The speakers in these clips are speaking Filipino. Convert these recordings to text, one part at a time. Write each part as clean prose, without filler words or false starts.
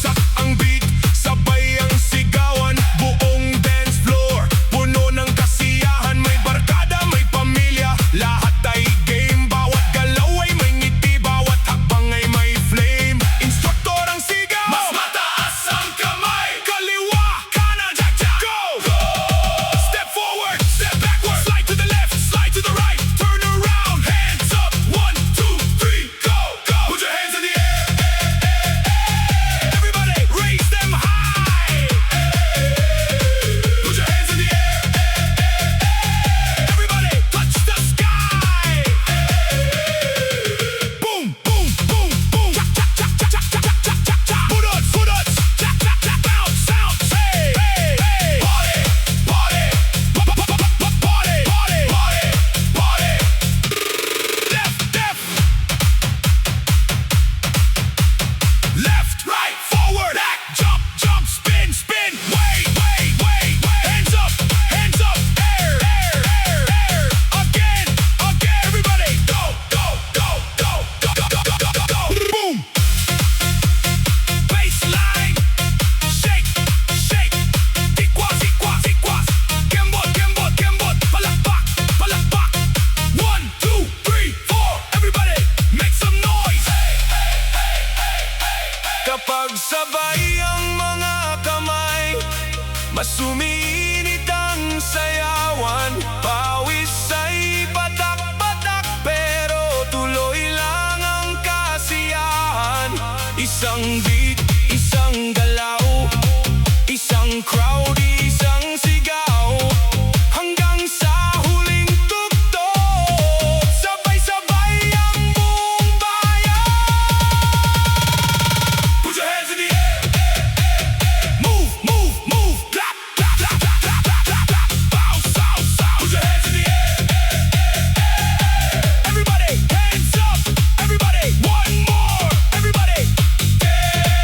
Bagsak ang beat, sabay ang sigawan. Buong dance floor, puno ng kasiyahan. May barkada, may pamilya, lahat ay game. Bawat galaw ay may ngiti, bawat hakbang ay may flame. Instruktor ang sigaw, mas mataas ang kamay. Kaliwa, kanan, cha-cha, go! Step forward, step backward, slide to the left, slide to the right. Turn around, hands up, 1, 2, 3, go, go! Put your hands in the air. Everybody, raise them high. Put your hands in the air. Everybody, touch the sky. Boom, boom, boom, boom. Cha cha cha cha cha cha cha cha cha. Budots, budots. Cha cha cha. Bounce, bounce. Hey, hey, hey. Party, party. Party, party, party, party. Left, left. Left, right, forward, back, jump, jump, spin, spin. Wait, wait, wait, wait. Hands up, air, air, air, air. Again, again. Everybody, go, go, go, go, go, go, go, go, go, go. Boom. Baseline, shake, shake. Tikwas, tikwas, tikwas. Kembot, kembot, kembot. Palakpak, palakpak. 1, 2, 3, 4. Everybody, make some noise. Kapag sabay ang mga kamay, mas umiinit ang sayawan. Pawis ay patak-patak, pero tuloy lang ang kasiyahan. Isang beat, isang galaw, isang crowd, isang sigaw. Hanggang sa huling tugtog, sabay-sabay ang buong bayan. Put your hands in the air. Move, move, move. Clap, clap, clap, clap, clap, clap, clap, clap. Bounce, bounce, bounce. Put your hands in the air. Everybody, hands up. Everybody, one more. Everybody, dance.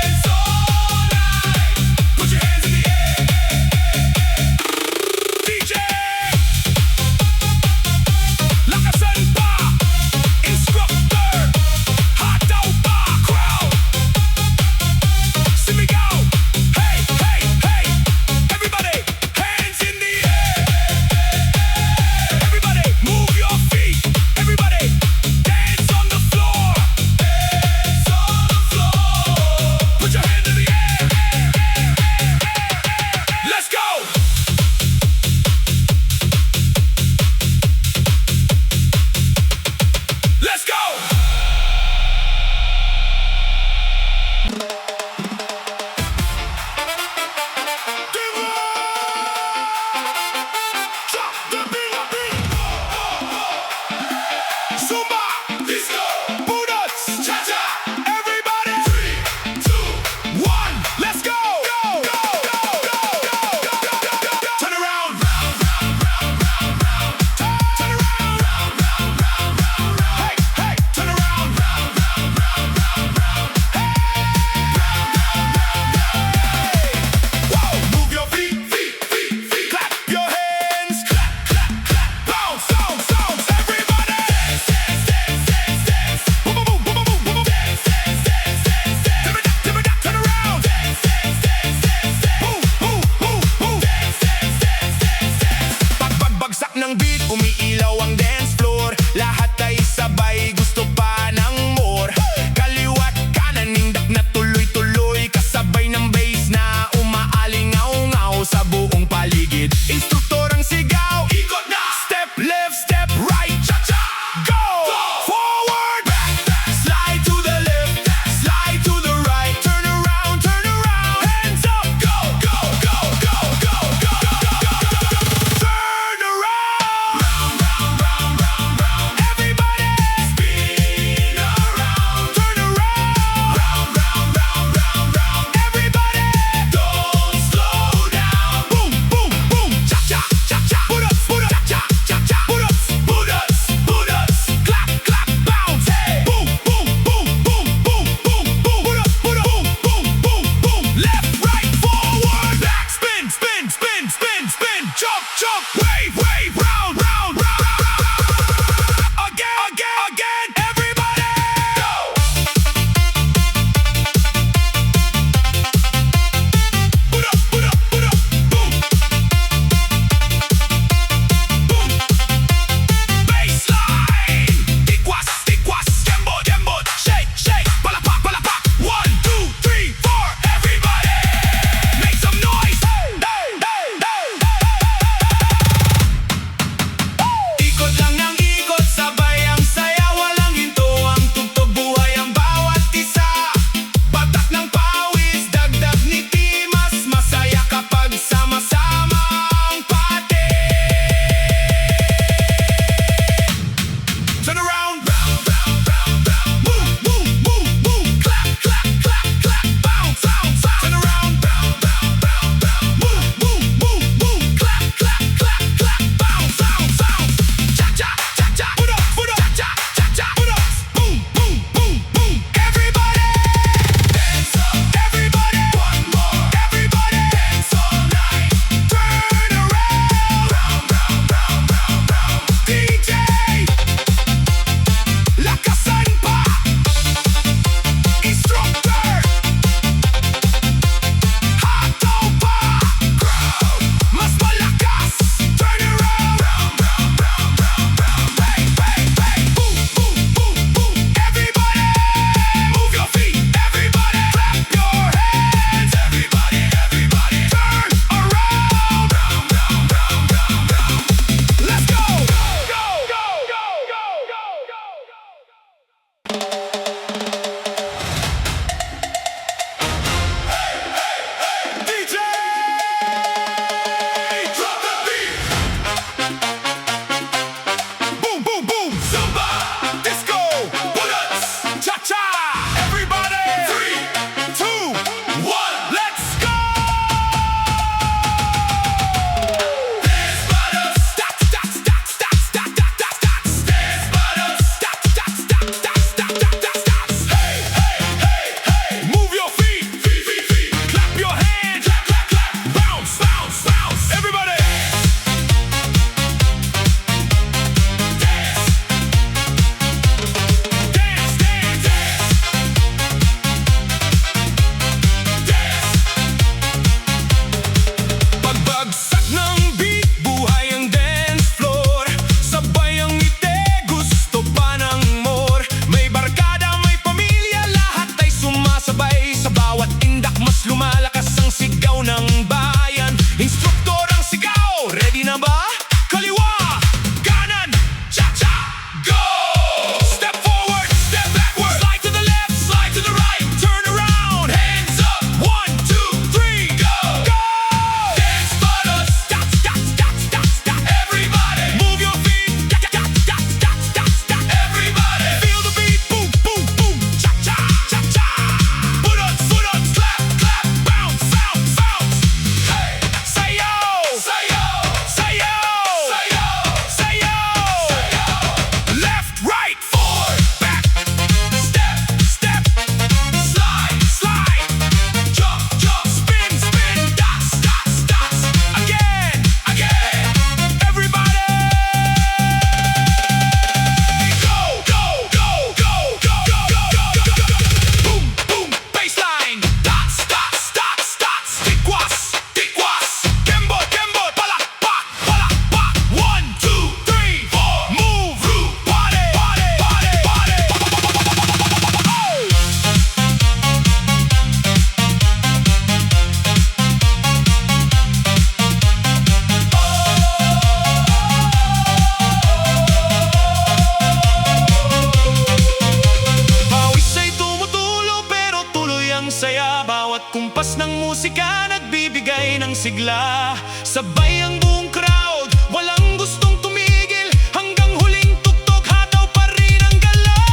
musika nagbibigay ng sigla. Sabay ang buong crowd, walang gustong tumigil. Hanggang huling tuktok, hataw pa rin ang galaw.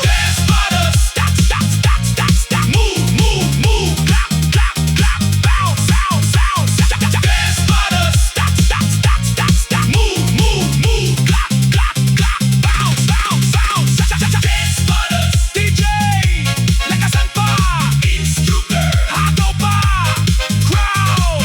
Dance Budots, stack, stack, stack, stack, stack. Move, move, move, clap, clap, clap. Bounce, bounce, bounce. Dance Budots, stack, stack, stack, stack, stack. Move, move, move, clap, clap, clap. Bounce, bounce, bounce. Dance Budots, DJ, lakasan pa. Instructor, hataw pa. Crowd,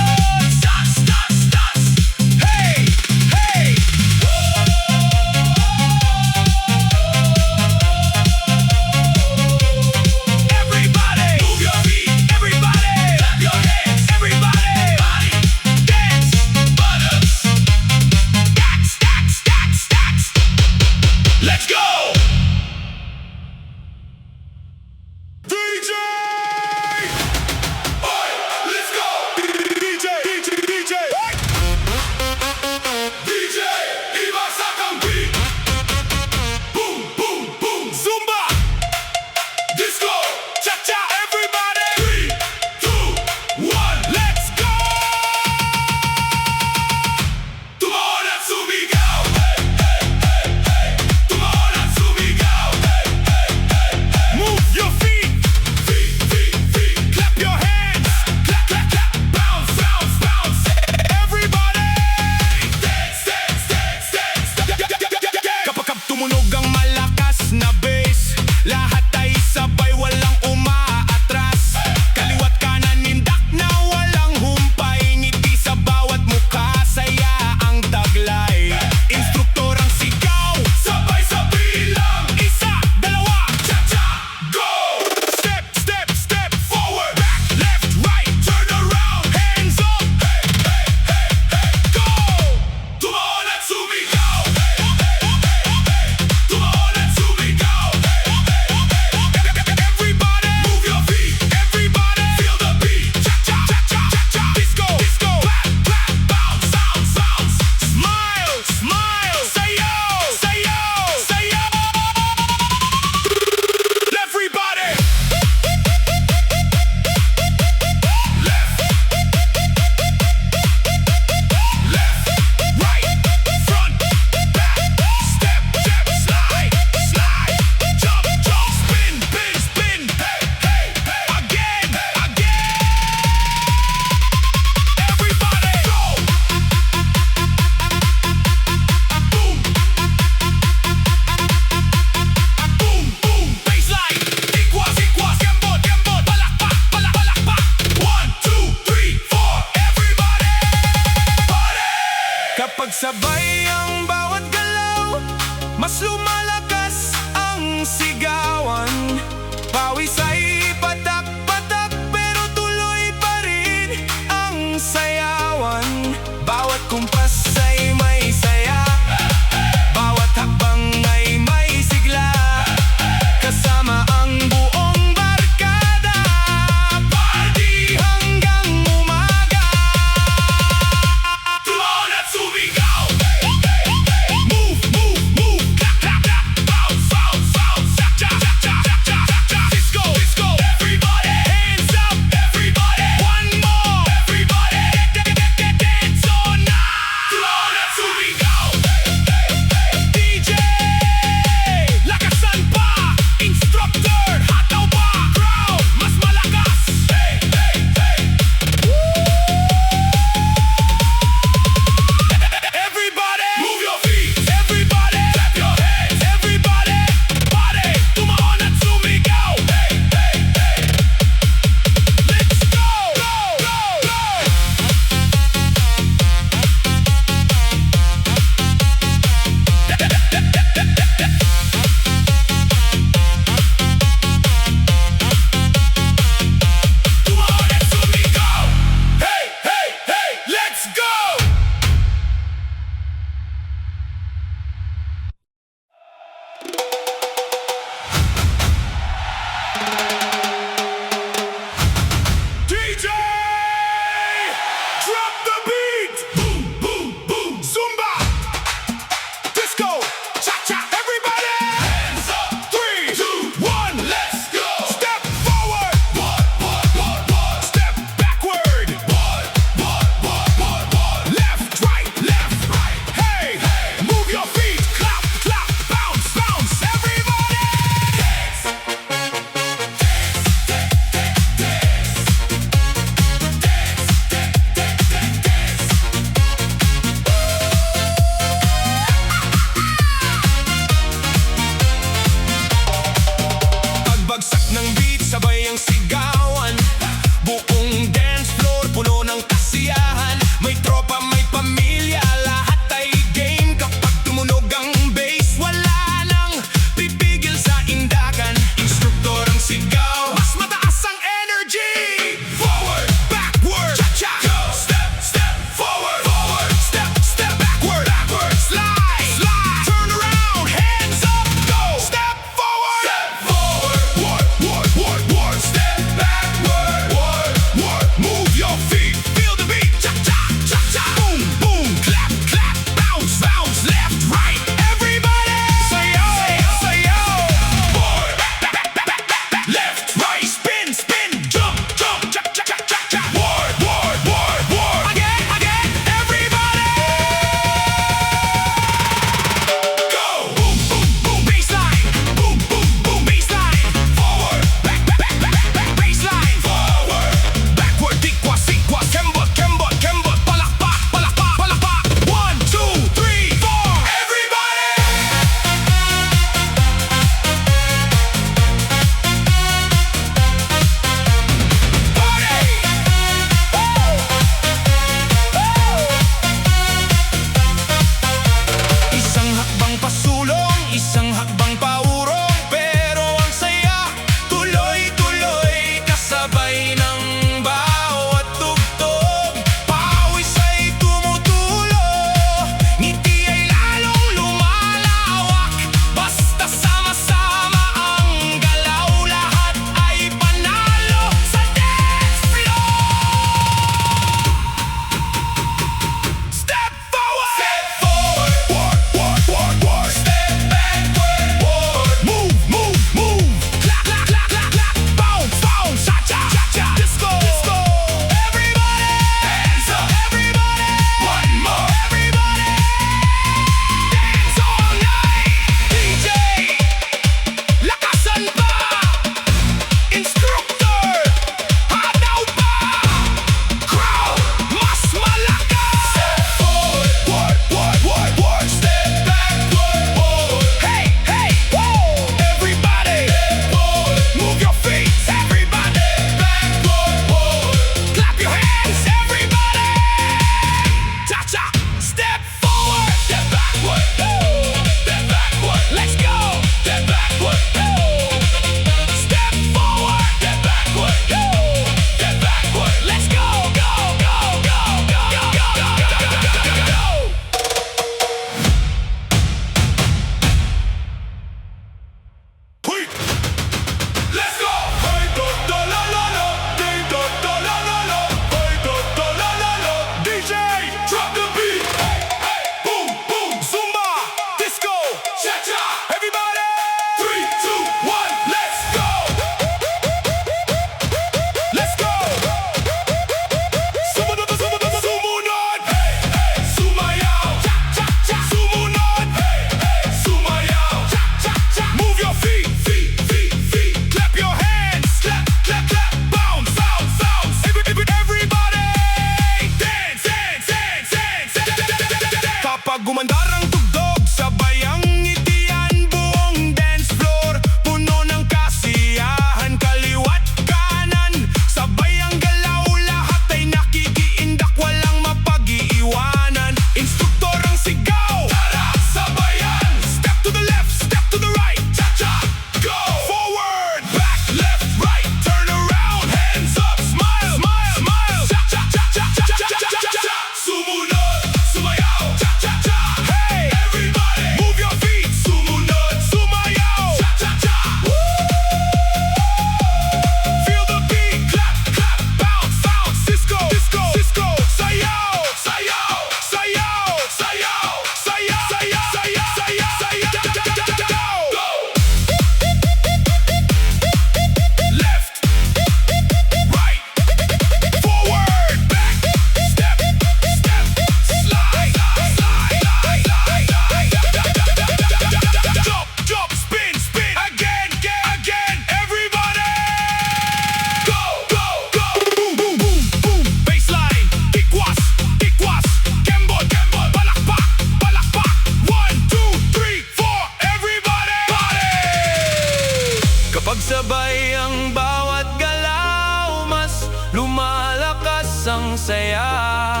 Pagsabay ang bawat galaw, mas lumalakas ang saya.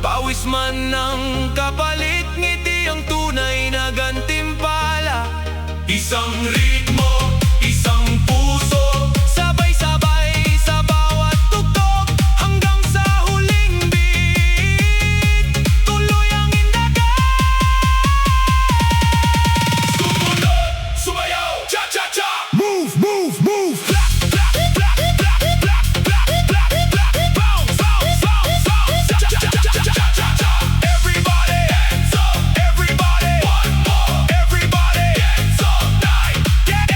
Pawis man ng kapalit, ngiti ang tunay na gantimpala. Isang ritmo, isang puso, sabay-sabay sa bawat tugtog, hanggang sa huling beat, tuloy ang indagan. Sumunod, sumayaw, cha-cha-cha. Move, move, move. Black, black, black, black, black, black, black, black. Bounce, bounce, bounce, bounce. Cha-cha-cha-cha-cha-cha. Everybody hands up, everybody. One more, everybody hands up. Night, get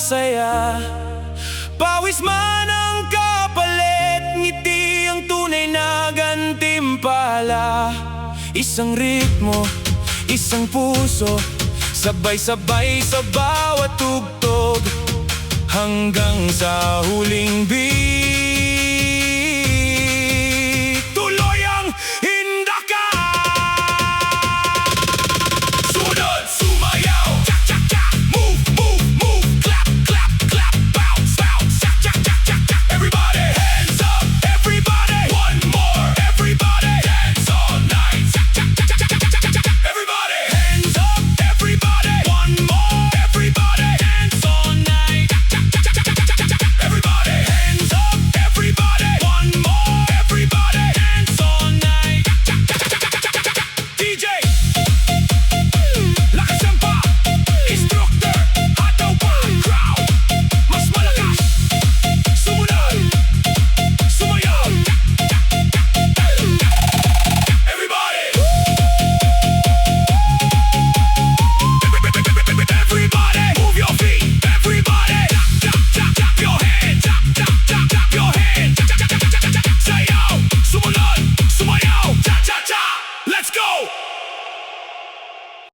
saya. Pawis man ang kapalit, ngiti ang tunay na gantimpala. Isang ritmo, isang puso, sabay-sabay sa bawat tugtog, hanggang sa huling beat.